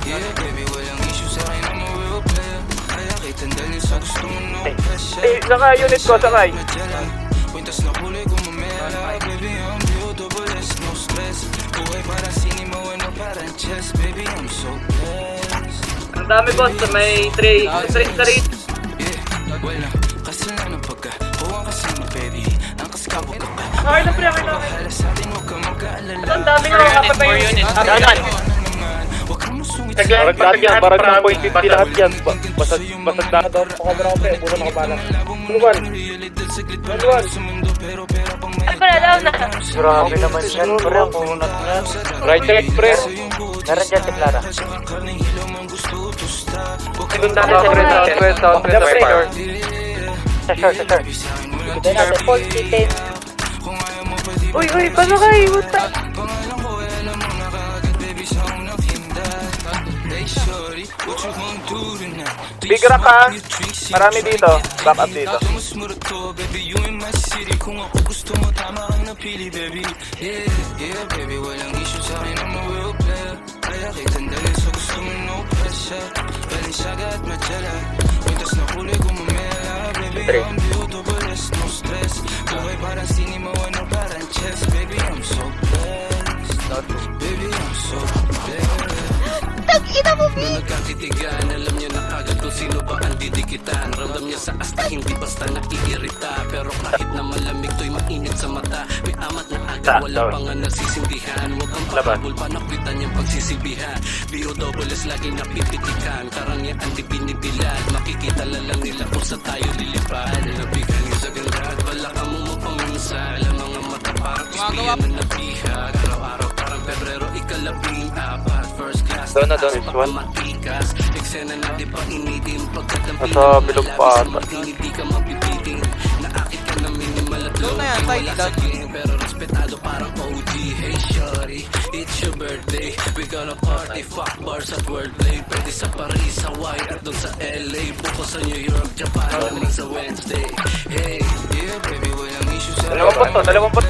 Yeah, baby, walang issue sa akin, I'm a real player. Kaya kitandalin sa gusto mo no pressure. Saka unit ko, sakay. Kwintas na kulay kung mamela. Baby, I'm beautiful, there's no stress. Buhay parang sinima, ano parang chess. Baby, I'm so blessed. Ang dami boss, may 3. Yeah, wala kasalanan pagka huwag kasama, baby. Ang kaskabo ka ka. Okay na pre, okay na. Bahala sa atin, huwag ka mag-aalala. Ang dami nga kapatay yung unit. Danan. Huwag kang masungit. Barag lahat yan, barag ng point 50 lahat yan. Basag lahat daw. Pakabara ko pre, puro nakabala. Luwan. Ay, pala daw na. Grabe naman yan, pre, ang punat yan. Right check pre. Meron dyan si Clara. Ibang dami sa Southwest. Sa shore. Ito natin, 40-10. Uy, pasakay. Buta. Big rock ha. Marami dito. Back up dito. Kung ako gusto mo, tama ang napili, baby. Yeah, baby, walang issue sa akin, I'm a real player. Kaya kitandalin sa gusto mo, no pressure. Balenciaga at Magella. Kwintas na kulay kung mamela. Baby, I'm beautiful, there's no stress. Buhay parang sinima, ano parang chess. Baby, I'm so blessed. Baby, I'm so blessed. Tag-ina mo, B. Nagkakitigan, alam niya na agad kung sino ba ang didikitan. Ramdam niya sa asta, hindi basta naiirita. Pero kahit na malamig to'y mainit sa mata. May amat na agad, wala pa nga nasisindihan. Huwag kang pahabol, panakwitan niyang pagsisilbihan. B.O.S. laging napipitikan. Karangyaan di binibilad. Makikita lang nila kung sa tayo lilipad. Nabigan niyo sa ganda at wala ka mo mapaminsa. Alam mga mata parang ispiyan na nabihag. Araw-araw parang Pebrero, ikalabing-4. First class, Doon one. matikas. Eksena natin pa initin. Pagkatampin Nasa bilog pa ata. hindi ka mapipiting. Naakit ka na minimal at low. Wala sa game, pero respetado parang OG. Hey shorty, it's your birthday. We gonna party, fuck bars at wordplay. Pwede sa Paris, Hawaii at doon sa LA. Buko sa New York, Japan, hanggang sa Wednesday. Hey, yeah baby, walang issue sa Dalawang pot.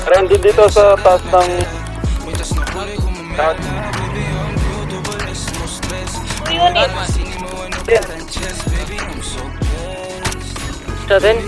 Randy dito sa taas ng down. Unit. Sa din.